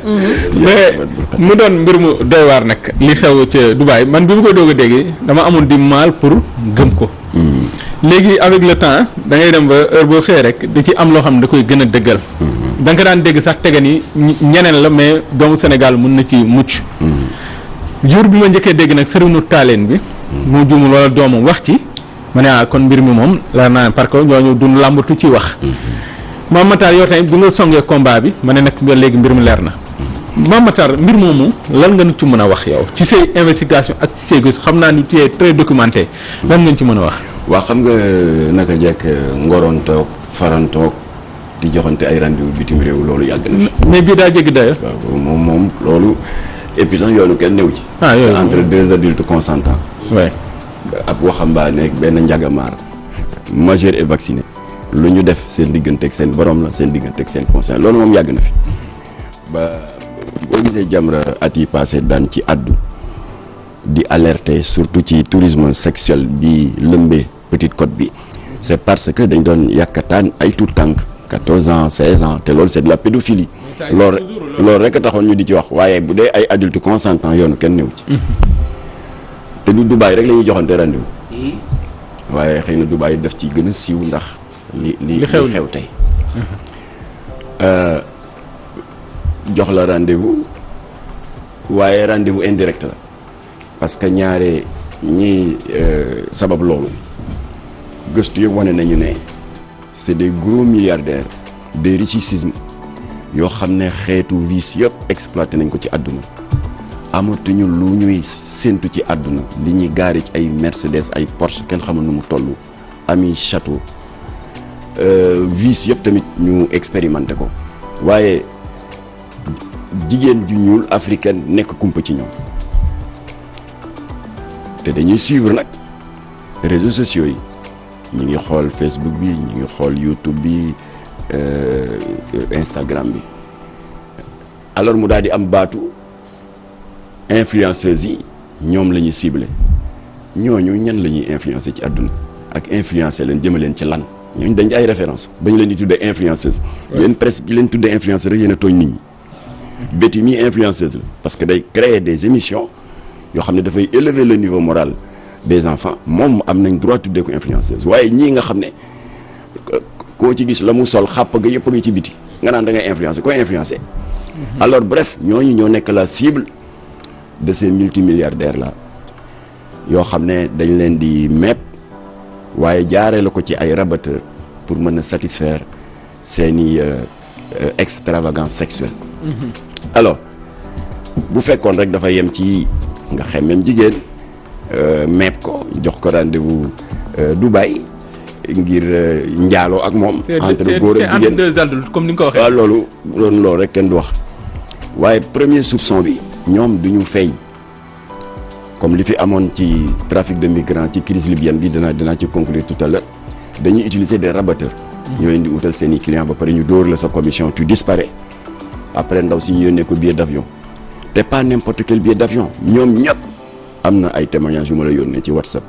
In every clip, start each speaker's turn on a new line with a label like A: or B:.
A: mais mu doon mbir mu doy waar nag li xew ca Dubaï man bi mu koy doog a dégg dama amoon di mal pour gëm ko. léegi avec le temps da ngay dem ba heure boo xëyee rek da ci am loo xam ne da koy gën a dëggal. da nga ko daan dégg sax tege ni ñeneen la mais doomu Sénégal mun na ci mucc. jour bi ma njëkkee dégg nag sëriñu taaleen bi. moo jumul wala doomam wax ci. ma ne kon mbir mi moom la naan parce que ñooñu du làmbatu ci wax. Mame Matar yow tamit bi nga songee combat bi ma ne nag léegi mbir mi leer na. Mame Matar mbir moomu lan nga nu ci mën a wax yow ci say investigation ak ci say gëstu xam naa ni tu es très documenté lan nga ci mën a wax.
B: waa xam nga naka jekk ngorontoog farantoog di joxante ay rendez-vous bitim réew loolu yàgg na fi.
A: mais bii daa jéggi dayo
B: waaw moom loolu et puis sax yoonu kenn néew ci.
A: ah yooyu
B: entre deux adultes consentants.
A: waay
B: ab waxambaane ak benn njagamaar majeur et vacciné lu ñu def seen diggante ak seen borom la seen diggante ak seen conscient loolu moom yàgg na fi ba boo gisee Jamra at yi passé daan ci addu di alerter surtout ci tourisme sexuel bi lëmbee Petite Côte bi c'est parce que dañ doon yàkkataan ay tout tànk 14 ans 16 ans te loolu c'est de la pédophilie loolu rek a taxoon ñu di ci wax waaye bu dee ay adultes consentants yoonu kenn néew ci te du Dubaï rek la ñuy joxante rendez-vous waaye xëy na Dubaï daf ci gën a siiw ndax li xew tey jox la rendez-vous waaye rendez-vous indirect la parce que ñaare ñi sabab loolu gëstu yëpp wane nañu ne c'est des gros milliardaires des richissismes yoo xam ne xeetu vice yëpp exploité nañ ko ci àdduna amatuñu lu ñuy séentu ci àdduna li ñuy gaari ci ay Mercedes ay Porsche kenn xamul nu mu toll ami château vice yëpp tamit ñu expérimenté ko waaye jigéen ju ñuul africaine nekk kumpa ci ñoom te dañuy suivre nag réseaux sociaux yi ñu ngi xool Facebook bi ñu ngi xool YouTube bi Instagram bi alors mu daal di am baatu influenceuses yi ñoom la ñuy ciblé ñooñu ñan la ñuy influencé ci àdduna ak influencé leen jëma leen ci lan ñooñu dañ ay référence ba ñu leen di tuddee influenceuse yéen presse bi leen tuddee influenceur rek yéen a tooñ nit ñi béti mi influenceuse la parce que day créer des émissions yoo xam ne dafay élever le niveau moral des enfants moom am nañ droit tuddee ko influenceuse waaye ñii nga xam ne koo ci gis la mu sol xàpp ga yëpp a ngi ci biti nga naan da ngay influencer koy influencer alors bref ñooñu ñoo nekk la cible de ces multimilliardaires là yoo xam ne dañ leen di mepp waaye jaaree la ko ci ay rabatteurs pour mën a satisfaire seeni extravagance sexuelle alors bu fekkoon rek dafa yem ci nga xemmem jigéen mepp ko jox ko rendez-vous Dubaï ngir njaaloo ak moom entre góor ak jigéen
A: deux adultes comme ni nga ko waxee
B: waaw loolu rek kenn du wax waaye premier soupçon bi ñoom duñu feeñ comme li fi amoon ci trafic de migrants ci crise libyenne bi dinaa ci conclure tout à l'heure dañuy utiliser des rabatteurs ñoo leen di utal seen i clients ba pare ñu dóor la sa commission tu disparais après ndaw si ñu yónnee ko billet d'avion te pas n'importe quel billet d'avion ñoom ñëpp am na ay témoignages yu ma la yónnee ci WhatsApp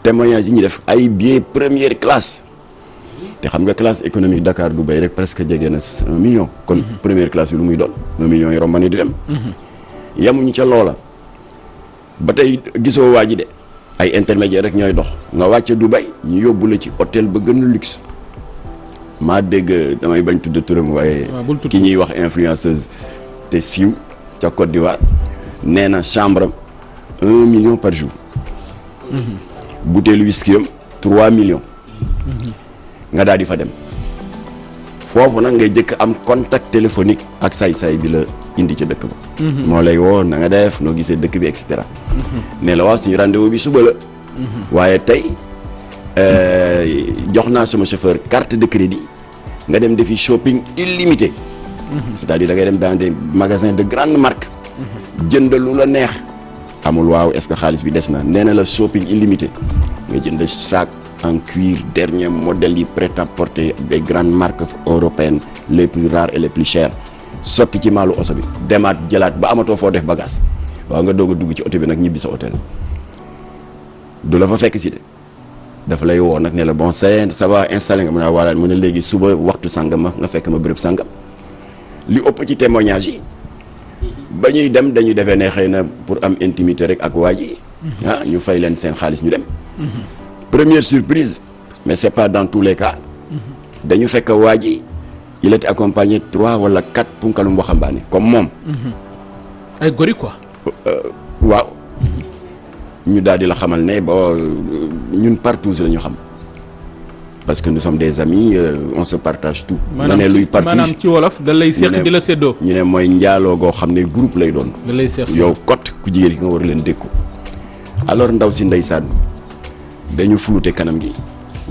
B: témoignages yi ñu def ay billet première classe te xam nga classe économique Dakar Dubaï rek presque jege na 1 million kon première classe yi lu muy doon 1 million yi rombani di dem yamuñu ca loola ba tey gisoo waa ji de ay intermédiaire rek ñooy dox nga wàcce Dubaï ñu yóbbu la ci hôtel ba gën a luxe maa dégg damay bañ tudd turam waaye ki ñuy wax influenceuse te siiw ca Côte d'Ivoire nee na chambre am 1 million par jour bouteille whisky am 3 millions nga daal di fa dem foofu nag ngay jëkk am contact téléphonique ak saay-saay bi la indi ca dëkk ba moo lay woo na nga def noo gisee dëkk bi et cetera ne la waaw suñu rendez-vous bi suba la waaye tey jox naa sama chauffeur carte de crédit nga dem defi shopping illimité c'est-à-dire da ngay dem dans des magasins de grande marque jënd lu la neex amul waaw est-ce que xaalis bi des na nee na la shopping illimité nga jënd sac en cuir dernier modèle yi prêt-à-porter des grandes marques européennes les plus rares et les plus chères sotti ci maalu oto bi demaat jëlaat ba amatoo foo def bagage waaw nga doog a dugg ci oto bi nag ñibbi sa hôtel du la fa fekk si de dafa lay woo nag ne la bon ça va installé nga mu ne voilà mu ne léegi suba waxtu sàngam ma nga fekk ma bërëb sàngam li ëpp ci témoignage yi ba ñuy dem dañu defee ne xëy na pour am intimité rek ak waa ji ñu fay leen seen xaalis ñu dem première surprise mais c'est pas dans tous les cas dañu fekk waa ji il était accompagné 3 wala 4 punkalum waxambaane comme moom
A: ay gori quoi
B: waaw ñu daal di la xamal ne ba ñun partout la ñu xam parce que nous sommes des amis on se partage tout.
A: maanaam
B: ne luy partout
A: maanaam ci wolof da lay seq di la séddoo.
B: ñu ne mooy njaaloo goo xam ne groupe lay doon.
A: da lay seq
B: yow kot ku jigéen ki nga war leen dékku. alors ndaw si ndeysaan dañu flouté kanam gi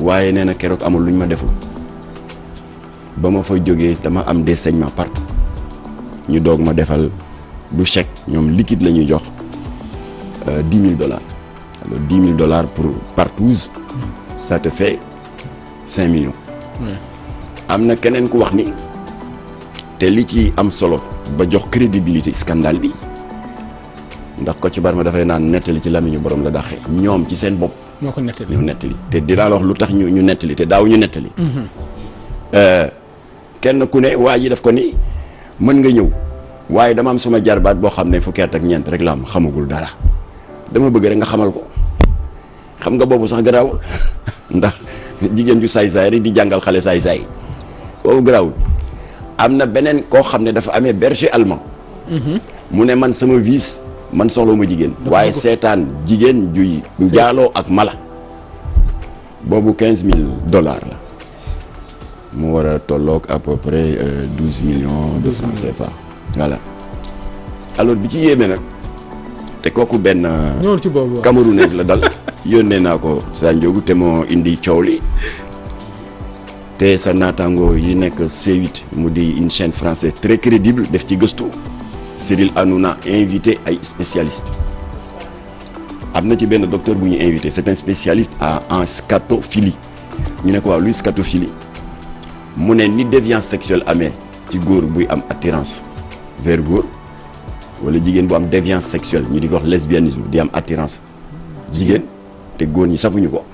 B: waaye nee na keroog amul lu ñu ma deful ba ma fa jógee dama am des saignements partout ñu doog ma defal du chèque ñoom liquide la ñuy jox $10,000 alors $10,000 pour partouze ça te fait 5 millions. am na keneen ku wax ni te li ci am solo ba jox crédibilité scandale bi ndax ko ci barma dafay naan nettali ci lamiñu borom la daxee ñoom ci seen bopp.
A: ñoo ko nettali
B: ñoo nettali te dinaa la wax lu tax ñu nettali te daaw ñu nettali. kenn ku ne waa ji daf ko ni mën nga ñëw waaye dama am suma jarbaat boo xam ne fukki at ak ñeent rek la am xamagul dara dama bëgg rek nga xamal ko xam nga boobu sax garaawul ndax. jigéen ju saay-saay rek di jàngal xale saay-saay boobu garaawul am na beneen koo xam ne dafa amee berger allemand mu ne man sama vice man soxla ma jigéen waaye seetaan jigéen juy njaaloo ak mala boobu $15,000 la mu war a tolloog à peu près 12 millions de francs CFA voilà alors bi ci yéeme nag te kooku benn
A: ñëwul ci boobu
B: camerounaise la dal yónnee naa ko sa njóogu te moo indi coow li te sa naataango yi nekk C8 mu di une chaîne française très crédible def ci gëstu Cyril Hanouna invité ay spécialistes am na ci benn docteur bu ñu invité c'est un spécialiste en scatophilie ñu ne ko waaw luy scatophilie mu ne ni déviance sexuelle amee ci góor buy am attirance vers góor wala jigéen bu am déviance sexuelle ñu di ko wax lesbianisme di am attirance jigéen te góor ñi safuñu ko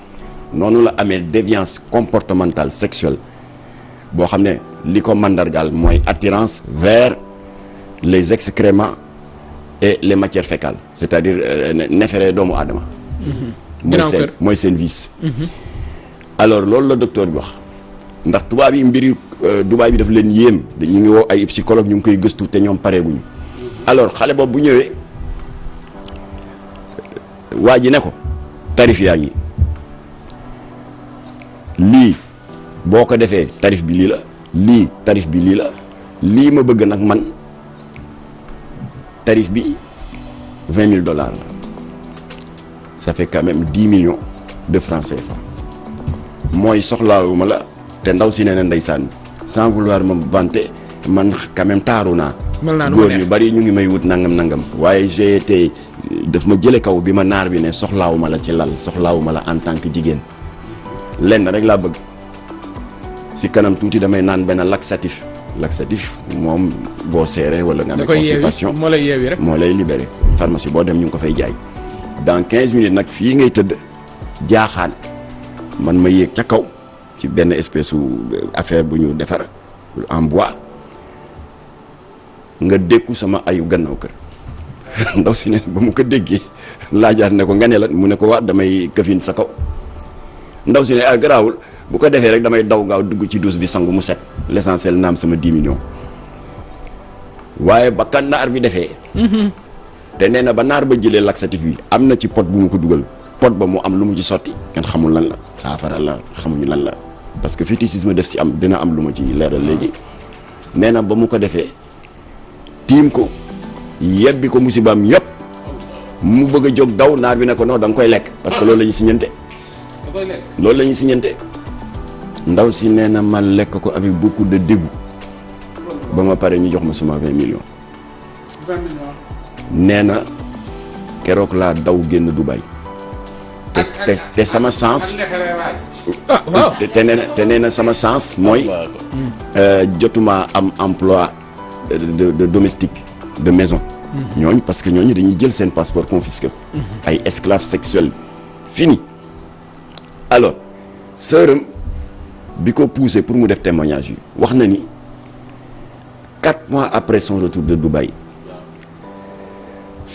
B: noonu la amee déviance comportementale sexuelle boo xam ne li ko mandargaal mooy attirance vers les excréments et les matières fécales c'est-à-dire neefere doomu aadama mooy seen vice alors loolu la docteur bi wax ndax tubaab yi mbiri Dubaay bi daf leen yéem ñu ngi woo ay psychologue ñu ngi koy gëstu te ñoom pareeguñu alors xale boobu bu ñëwee waa ji ne ko tarif yaa ngi lii boo ko defee tarif bi lii la lii tarif bi lii la lii ma bëgg nag man tarif bi $20,000 la ça fait quand même 10 millions de francs CFA mooy soxlaawuma la te ndaw si nee na ndeysaan sans vouloir me vanter man quand même taaru naa góor ñu bari ñu ngi may wut nangam waaye j'ai été daf ma jële kaw bi ma naar bi ne soxlaawuma la ci lal soxlaawuma la en tant que jigéen lenn rek laa bëgg si kanam tuuti damay naan benn laxatif moom boo seeree wala nga amee constipation
A: moo lay yeewi rek
B: moo lay libéré pharmacie boo dem ñu ngi ko fay jaay dans 15 minutes nag fii ngay tëdd jaaxaan man ma yéeg ca kaw ci benn espèce u affaire bu ñu defar en bois nga dékku sama ayu gannaaw kër ndaw si ne ba mu ko déggee laajaat ne ko nga ne la mu ne ko waa damay këfin sa kaw ndaw si ne garaawul bu ko defee rek damay daw gaaw dugg ci douche bi sangu mu set l'essentiel naam sama 10 millions waaye ba kan naar bi defee te nee na ba naar ba jëlee laxatif bi am na ci pot bu mu ko dugal pot ba mu am lu mu ci sotti kenn xamul lan la saafara la xamuñu lan la parce que fétichisme def si am dina am lu ma ci leeral léegi nee na ba mu ko defee tiim ko yebbi ko musibaam yëpp mu bëgg a jóg daw naar bi ne ko non da nga koy lekk parce que loolu la ñuy siñante loolu la ñuy siñante ndaw si nee na ma lekk ko avec beaucoup de dégoût ba ma pare ñu jox ma suma 20 millions nee na keroog laa daw génn Dubaï te sama sens te nee na sama sens mooy jotuma am emploi de domestique de maison ñooñu parce que ñooñu dañuy jël seen passeport confisqué ay esclaves sexuels fini alors sœuram bi ko poussé pour mu def témoignage yi wax na ni 4 mois après son retour de Dubaï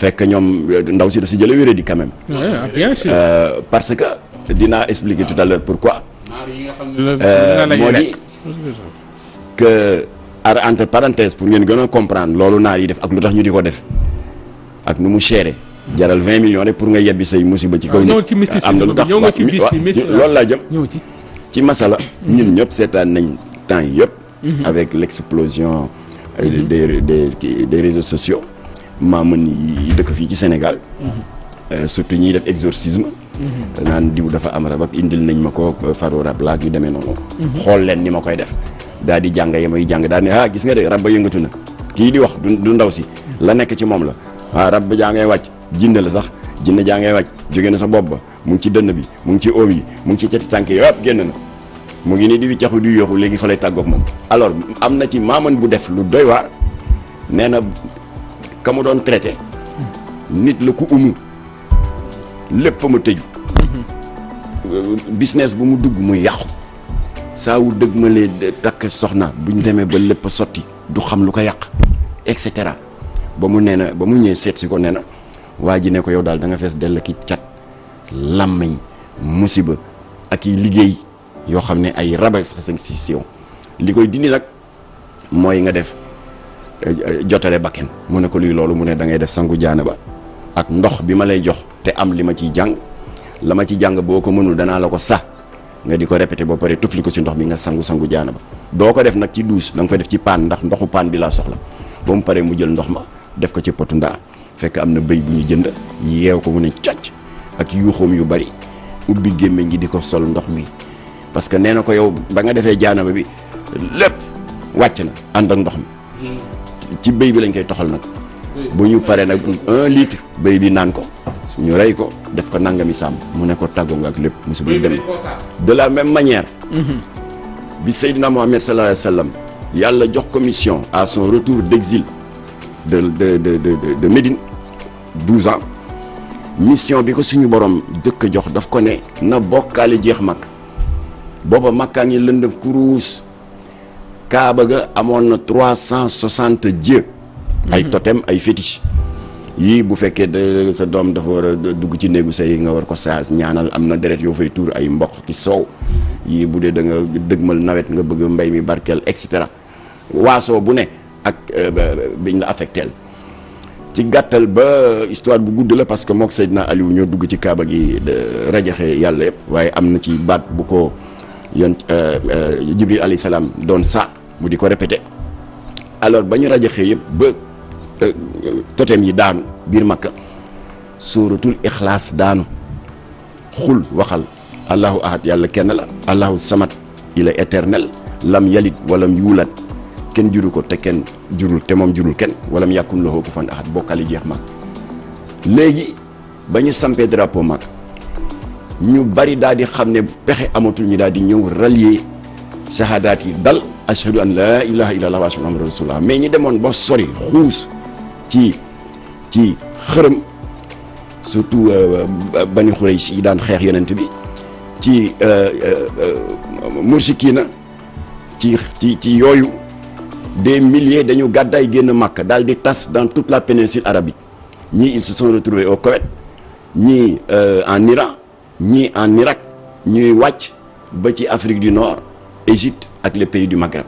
B: fekk ñoom ndaw si da si jële wéré di quand même.
A: Bien sûr.
B: Parce que dinaa expliquer tout à l'heure pourquoi. moo di que entre parenthèses pour ngeen gën a comprendre loolu naar yi def ak lu tax ñu di ko def ak nu mu chéré jaral 20 millions rek pour nga yebbi say musiba ci kaw.
A: ñëw ci mystique
B: am na lu tax loolu laa jëm.
A: ñëw ci
B: ci masala ñun ñëpp seetaan nañ temps yi yëpp. avec l'explosion des réseaux sociaux. maaman yi dëkk fii ci Sénégal. surtout ñiy def exorcisme. naan diw dafa am rab ak indil nañ ma ko faro rab laak yu demee noonu. xool leen ni ma koy def. daal di jàng yamay jàng daal ne gis nga de rab ba yëngatu na kii di wax du ndaw si la nekk ci moom la rab ba jaa ngay wàcc jinne la sax jinne jaa ngay wàcc jóge na sa bopp ba mu ngi ci dënn bi mu ngi ci oom yi mu ngi ci cati tànk yi yëpp génn na mu ngi nii di wiccaxu di yooxu léegi fa lay tàggoog moom. alors am na ci maaman bu def lu doy waar nee na ka mu doon traité nit la ku umu lépp ma tëju business bu mu dugg muy yàqu saa wu dëgg ma lee takk soxna bu ñu demee ba lépp sotti du xam lu ko yàq et cetera ba mu nee na ba mu ñëwee seet si ko nee na waa ji ne ko yow daal da nga fees dell ki cat làmmiñ musiba ak i liggéey yoo xam ne ay raba sax si siw li koy dindi nag mooy nga def jotale bakken mu ne ko luy loolu mu ne da ngay def sangu jaana ba ak ndox bi ma lay jox te am li ma ciy jàng la ma ci jàng boo ko mënul danaa la ko sax nga di ko répété ba pare tufli ko si ndox mi nga sangu jaana ba doo ko def nag ci douche da nga koy def ci paan ndax ndoxu paan bi laa soxla ba mu paree mu jël ndox ma def ko ci potu ndaa fekk am na bëy bu ñu jënd yeew ko mu ne cocc ak yuuxoom yu bari ubbi gémmiñ gi di ko sol ndox mi parce que nee na ko yow ba nga defee jaana ba bi lépp wàcc na ànd ak ndox mi ci bëy bi lañ koy toxal nag bu ñu paree nag 1 litre bëy bi naan ko ñu rey ko def ko nangami sàmm mu ne ko tàggoo nga ak lépp musiba dem de la même manière bi Seydina Mohamed sallallahu alayhi wa sallam yàlla jox ko mission à son retour d'exil de Médine 12 ans mission bi ko suñu borom dëkk jox daf ko ne na bokkaale jeex mag booba makkaa ngi lëndëm kuruus kaaba ga amoon na 360 dieu ay totem ay fétiche yii bu fekkee da sa doom dafa war a dugg ci néegu say nga war ko saa ñaanal am na deret yoo fay tuur ay mboq ki soow yii bu dee da nga dëgmal nawet nga bëgg mbay mi barkeel et cetera waasoo bu ne ak biñ la affecteel ci gàttal ba histoire bu gudd la parce que mook Seydina Aliou ñoo dugg ci kaaba gi rajaxe yàlla yëpp waaye am na ci baat bu ko yon Jibril alayhi salaam doon sa mu di ko répété alors ba ñu rajaxee yëpp ba totem yi daanu biir Makka sóoratul Ixlaas daanu xul waxal allahu ahad yàlla kenn la allahu samad il est éternel lam yalid walam yuulat kenn juru ko te kenn jurul te moom jurul kenn walam yàkkun lahu kufuwan ahad bokkali jeex mag léegi ba ñu sampee drapeau mag ñu bari daal di xam ne pexe amatul ñu daal di ñëw rallier shahadaat yi dal ashhadu an laa ilaha illallah wa ashhadu anna muhammadan rasulullah mais ñi demoon ba sori xuus ci xërëm surtout bani Xuraysh yi daan xeex yonent bi ci mursikiina ci yooyu des milliers dañu gàddaay génn Makka daal di tas dans toute la péninsule arabique ñii ils se sont retrouvés au Koweït ñii en Iran ñii en Irak ñuy wàcc ba ci Afrique du Nord Égypte ak les pays du Maghreb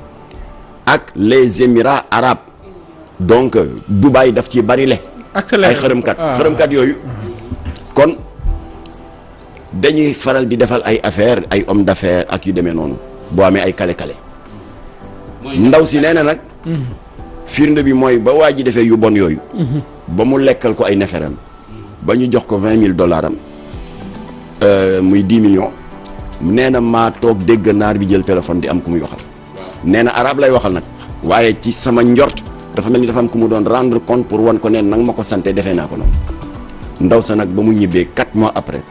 B: ak les Émirats arabes donc Dubaï daf ci bari le ay xërëmkat yooyu kon dañuy faral di defal ay affaire ay homme d'affaires ak yu demee noonu boo amee ay kale-kale ndaw si nee na nag firnde bi mooy ba waa ji defee yu bon yooyu ba mu lekkal ko ay neferam ba ñu jox ko $20,000 am muy 10 millions nee na maa toog dégg naar bi jël téléphone di am ku muy waxal nee na arabe lay waxal nag waaye ci sama njort dafa mel ni dafa am ku mu doon rendre compte pour wan ko neen nag ma ko sante defee naa ko noonu ndaw sa nag ba mu ñibbee 4 mois après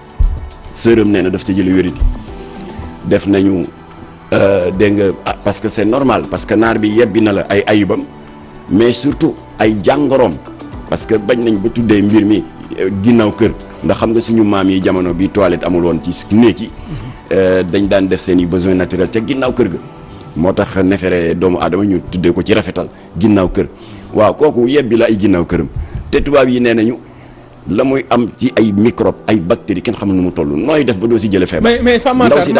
B: sërëm nee na daf sa jële wéridi def nañu dégg nga parce que c'est normal parce que naar bi yebbi na la ay ayibam mais surtout ay jàngoroom parce que bañ nañ ba tuddee mbir mi ginnaaw kër ndax xam nga suñu maam yi jamono bi toilette amul woon ci néeg yi dañ daan def seen i besoins naturels ca ginnaaw kër ga moo tax nefere doomu aadama ñu tuddee ko ci rafetal ginnaaw kër waaw kooku yebbi la ay ginnaaw këram te tubaab yi nee nañu la muy am ci ay microbe ay bactéries kenn xamul nu mu toll nooy def ba doo si jëlee feebar.
A: mais Pape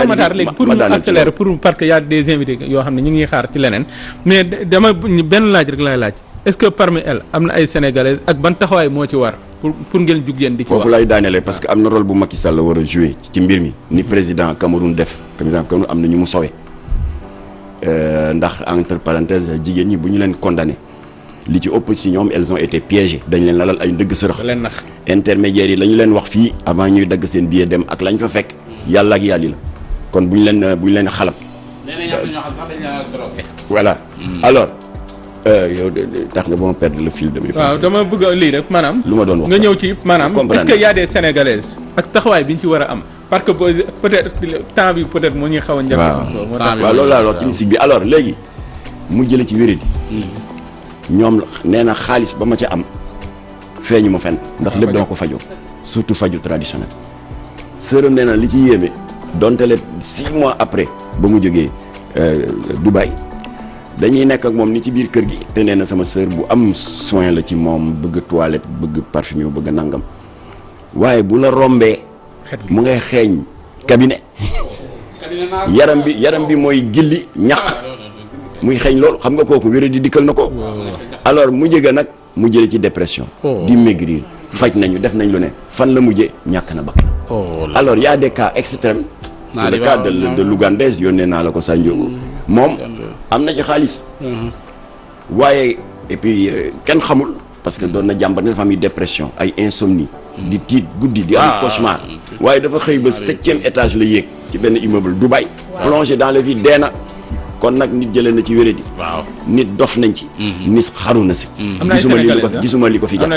A: Matar léegi pour ñu accélérer pour parce que y a des invités yoo xam ne ñu ngi xaar ci leneen mais dama benn laaj rek laay laaj est-ce que parmi elles am na ay sénégalaises ak ban taxawaay moo ci war pour ngeen jug yéen di ci wax.
B: foofu lay daanelee parce que am na rôle bu Macky Sall war a jouer ci mbir mi ni président Cameroun def Cameroun am na ñu mu sowe ndax entre parenthèses jigéen ñi bu ñu leen condamné li ci ëpp si ñoom elles ont été piégées dañ leen lalal ay ndëgg sërëx
A: leen nax
B: intermédiaires yi la ñu leen wax fii avant ñuy dagg seen billet dem ak lañ fa fekk yàlla ak yàlli la kon bu ñu leen xalab voilà alors yow tax nga ba ma perdre le fil de mes pensées.
A: waaw dama bëgg lii rek maanaam
B: lu ma doon wax
A: nga ñëw ci maanaam est-ce que y a des sénégalaises ak taxawaay bi ñu ci war a am parce que peut-être temps bi peut-être moo ñuy xaw a njëkk
B: waaw loolu laa wax ci musique bi alors léegi mu jële ci wéradi ñoom nee na xaalis ba ma ca am feeñu ma fenn ndax lépp dama ko fajoo surtout faju traditionnel sërëm nee na li ci yéeme donte le 6 mois après ba mu jógee Dubaï dañuy nekk ak moom ni ci biir kër gi te nee na sama sœur bu am soin la ci moom bëgg toilette bëgg parfumé bëgg nangam waaye bu la rombee mu ngay xeeñ cabinet yaram bi mooy gilli ñaq muy xeeñ loolu xam nga kooku wéra di dikkal na ko alors mu jëga nag mu jële ci dépression di maigrir faj nañu def nañ lu ne fan la mujjee ñàkk na bakk na alors y a des cas extrêmes c'est le cas de l'Ougandaise yónnee naa la ko Sanjogo moom am na ci xaalis waaye et puis kenn xamul parce que doon na jàmbat ne dafa am dépression ay insomnie di tiit guddi di am cauchemar waaye dafa xëy ba 7e étage la yéeg ci benn immeuble Dubaï plongé dans le vide dee na kon nag nit jëlee na ci wéradi nit dof nañ ci nit xaru na si gisuma li ko fi jàpp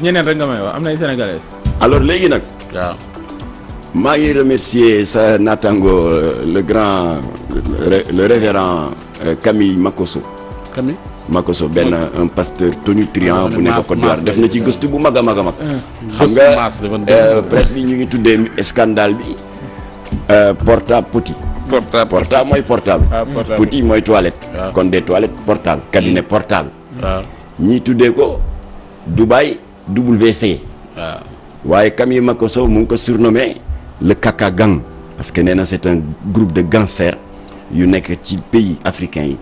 A: ñeneen rek nga may wax am na ay sénégalaises
B: alors léegi nag
C: waaw
B: maa ngi remercier sa naataango le révérend Camille Makosso benn un pasteur tonitruant bu nekk Côte d'Ivoire def na ci gëstu bu mag a mag a mag xam nga presse bi ñu ngi tuddee scandale bi portable mooy portable petit mooy toilette kon des toilettes portables cabinet portable ñii tuddee ko Dubaï WC waaye Camille Makosso mu ngi ko surnommé le Kaka Gang parce que nee na c'est un groupe de gangsters yu nekk ci pays africains yi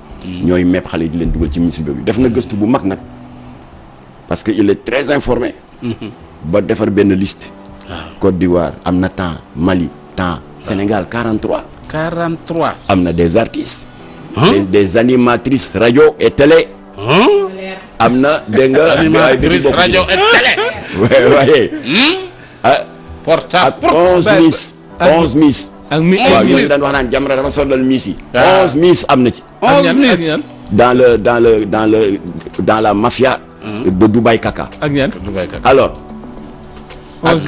B: ñooy mepp xale yi di leen dugal ci musiba bi def na gëstu bu mag nag parce que il est très informé ba defar benn liste Côte d'Ivoire am na temps Mali temps Sénégal 43 am na des artistes des animatrices radio et télé am na dégg nga
C: animatrice radio et télé
B: waaye
C: portable
B: ak 11 miss
A: ak
B: waaw yéen daan wax naan Jamra dafa soldal miss yi 11 miss am na ci
C: 11 miss
B: dans la mafia de Dubaï Kaka
A: ak ñan
B: alors ak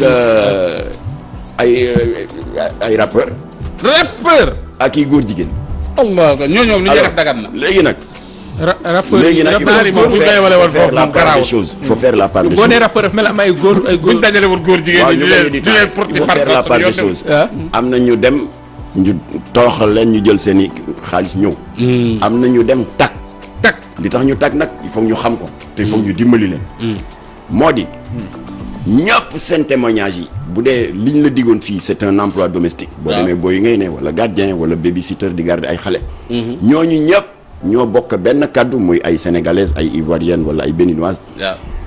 B: ay rappeur ak i góor jigéen
C: Allah ñooñu li ñu def dagan na
B: léegi nag
A: rappeur
B: léegi nag il faut faire la part des choses
A: boo nee rappeur daf mel am ay góor
C: buñ dajale woon góor jigéen ñi di leen porter
B: il faut faire la part des choses am na ñu dem ñu toroxal leen ñu jël seen i xaalis ñëw am na ñu dem tak li tax ñu tak nag il faut ñu xam ko te il faut ñu dimbali leen moo di ñëpp seen témoignage yi bu dee liñ la diggoon fii c'est un emploi domestique boo demee booy ngay ne wala gardien wala babysitter di garder ay xale ñooñu ñëpp ñoo bokk benn kaddu muy ay sénégalaises ay ivoiriennes wala ay béninoises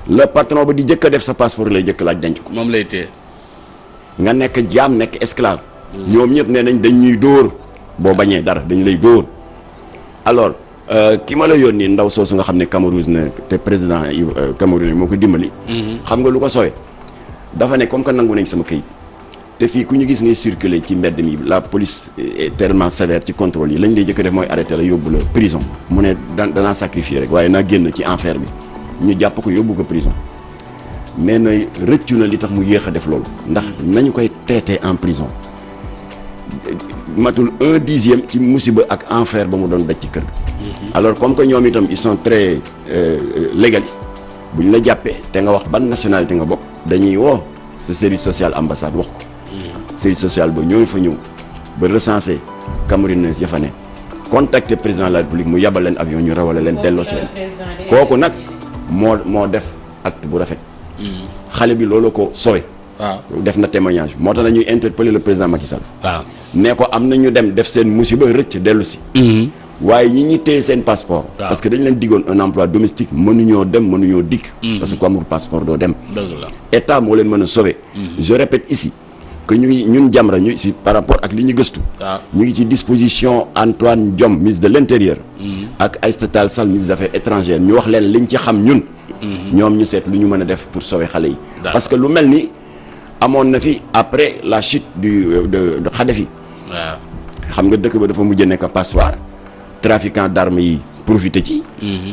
B: le patron ba di jëkk a def sa passeport lay jëkk laaj denc ko
C: moom lay téye
B: nga nekk jaam nekk esclave ñoom ñëpp nee nañ dañ ñuy dóor boo bañee dara dañ lay dóor alors ki ma la yónni ndaw soosu nga xam ne Cameroun na te président Cameroun moo ko dimbali xam nga lu ko sowee dafa ne comme que nangu nañ sama këyit te fii ku ñu gis ngay circuler ci mbedd mi la police est tellement sévère ci contrôle yi lañ lay jëkk def mooy arrêté la yóbbu la prison mu ne danaa sacrifier rek waaye naa génn ci enfer bi ñu jàpp ko yóbbu ko prison mais na rëccu na li tax mu yéex a def loolu ndax nañu koy traité en prison matul 1/10 ci musiba ak enfer ba mu doon daj ci kër ga alors comme que ñoom itam ils sont très légalistes bu ñu la jàppee te nga wax ban nationalité nga bokk dañuy woo sa service social ambassade wax ko service social ba ñooy fa ñëw ba recensé Camerounais ya fa ne contacter président de la République mu yabal leen avion ñu rawale leen delloo si leen kooku nag moo def acte bu rafet xale bi loolu ko sowe.
C: waaw
B: def na témoignage moo tax nañuy interpeller le président Macky Sall.
C: waaw
B: ne ko am na ñu dem def seen musiba rëcc dellu si. waaye ñi ñi téye seen passeport. parce que dañ leen diggoon un emploi domestique mënuñoo dem mënuñoo dikk. parce que ku amul passeport doo dem.
C: dëgg la
B: état moo leen mën a sauver. je répète ici que ñun Jamra ñu si par rapport ak li ñu gëstu. ñu ngi ci disposition Antoine Diome ministre de l'intérieur. ak Aïssata Tall Sall ministre des affaires étrangères ñu wax leen liñ ci xam ñun. ñoom ñu seet lu ñu mën a def pour sauver xale yi. parce que lu mel ni amoon na fi après la chute de Kadhafi.
C: waaw
B: xam nga dëkk ba dafa mujj nekk passoire. trafiquant d'armes yi profité ci.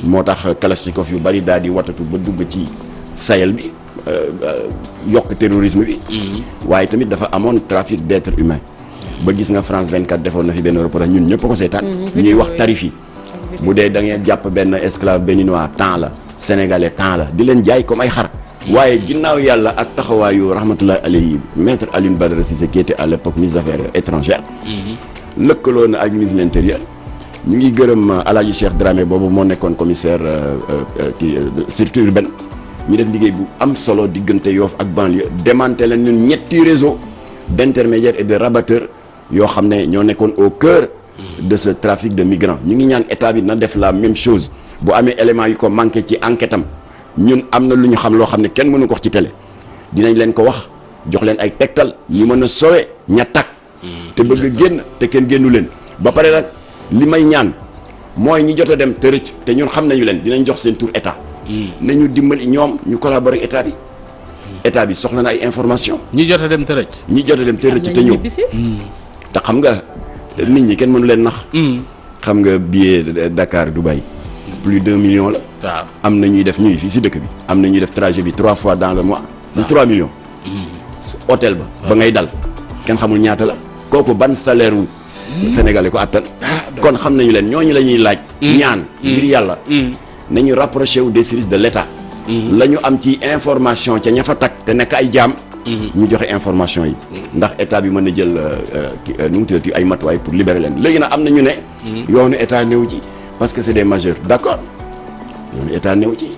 B: moo tax kalachnikov yu bari daal di watatu ba dugg ci Sahel bi yokk terrorisme bi. waaye tamit dafa amoon trafic d'êtres humains. ba gis nga France 24 defoon na fi benn reportage ñun ñëpp ko seetaan. ñuy wax tarif yi. bu dee da ngeen jàpp benn esclave béninois temps la sénégalais temps la di leen jaay comme ay xar. waaye ginnaaw yàlla ak taxawaayu rahmatullahi alayhi maître Alioune Badara Cissé qui était à l'époque ministre des affaires étrangères. lëkkaloo na ak ministre de l'intérieur. ñu ngi gërëm Alaaji Cheikh Dramé boobu moo nekkoon commissaire sûreté urbaine ñu def liggéey bu am solo diggante Yoff ak banlieue démantelé leen ñun ñetti réseau d'intermédiaires et de rabatteurs yoo xam ne ñoo nekkoon au cœur de ce trafic de migrants ñu ngi ñaan état bi na def la même chose bu amee éléments yu ko manqué ci enquête am ñun am na lu ñu xam loo xam ne kenn mënu ko wax ci télé dinañ leen ko wax jox leen ay tegtal ñu mën a sowe ña takk te bëgg a génn te kenn génnu leen ba pare nag li may ñaan mooy ñi jot a dem te rëcc te ñun xam nañu leen dinañ jox seen tur état. nañu dimbali ñoom ñu collaborer ak état bi. état bi soxla na ay information
C: ñi jot a dem te rëcc.
B: ñi jot a dem te rëcc te ñëw te xam nga nit ñi kenn mënu leen nax. xam nga billet Dakar Dubaï. plus d'1 million la.
C: waaw
B: am na ñuy def ñuy fii si dëkk bi. am na ñuy def trajet bi 3 fois dans le mois. du 3 millions. hôtel ba ngay dal kenn xamul ñaata la. kooku ban salaire wu. Sénégalais ko attan. kon xam nañu leen ñooñu la ñuy laaj. ñaan ngir yàlla. nañu rapproché wu des services de l'État. la ñu am ci information ca ña fa takk te nekk ay jaam. ñu joxe information yi. ndax état bi mën na jël nu mu tuddati ay matuwaay pour libérer leen léegi nag am na ñu ne. yoonu état néew ci parce que c'est des majeurs d'accord yoonu état néew ci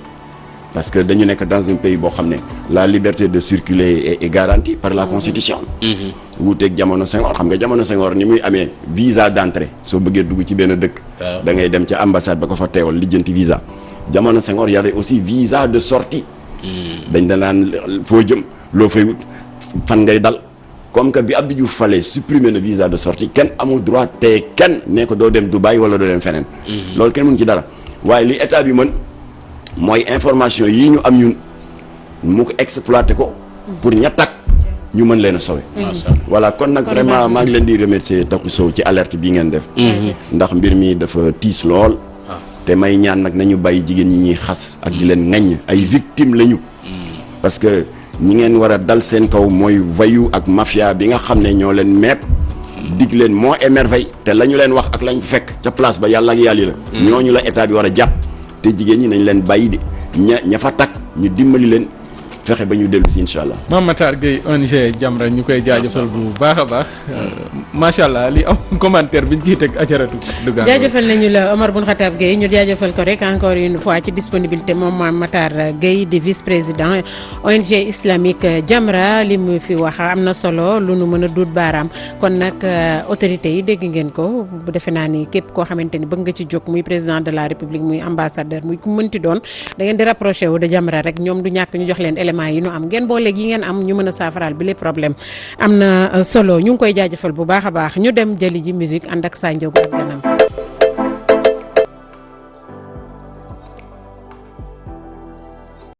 B: parce que dañu nekk dans un pays boo xam ne la liberté de circuler est garantie par la constitution. wuuteeg jamono Senghor xam nga jamono Senghor ni muy amee visa d'entrée soo bëggee dugg ci benn dëkk. da ngay dem ca ambassade ba ko fa teewal lijjanti visa. jamono Senghor y avait aussi visa de sortie. dañ da naan foo jëm loo fay wut fan ngay dal comme que bi Abdou Diouf fallait supprimer le visa de sortie kenn amul droit te kenn ne ko doo dem Dubaï wala doo dem feneen. loolu kenn mënu ci dara waaye li état bi mën mooy information yii ñu am ñun mu ko exploité ko pour ña takk ñu mën leen a sauver. voilà kon nag vraiment maa ngi leen di remercier Taku Sow ci alerte bii ngeen def. ndax mbir mi dafa tiis lool. te may ñaan nag nañu bàyyi jigéen ñi ñuy xas ak di leen ŋaññ ay victimes lañu. parce que ñi ngeen war a dal seen kaw mooy voyou ak mafia bi nga xam ne ñoo leen mepp dig leen moo émerveille te la ñu leen wax ak lañ fekk ca place ba yàlla ak yàlla la. ñooñu la état bi war a jàpp te jigéen ñi nañ leen bàyyi di ña fa takk ñu dimbali leen fexe ba ñu dellu si incha allah.
A: Mame Matar Gueye ONG Jamra ñu koy jaajëfal bu baax a baax. macha allah li am commentaire bi ñu ciy teg ajaratu.
D: jaajëfal nañu la Omar Boun Khatab Gueye ñu jaajëfal ko rek encore une fois ci disponibilité moom Mame Matar Gueye di vice-président ONG islamique Jamra li mu fi wax am na solo lu nu mën a duut baaraam kon nag autorités yi dégg ngeen ko bu defe naa ni képp koo xamante ni bëgg nga ci jóg muy président de la république muy ambassadeur muy ku mënti doon da ngeen di rapproché wu de Jamra rek ñoom du ñàkk ñu jox leen éléments yi nu am ngeen booleeg yi ngeen am ñu mën a saafaraal bi les problèmes am na solo ñu ngi koy jaajëfal bu baax a baax ñu dem jëli ji musique ànd ak Sa Ndiogou ak ganam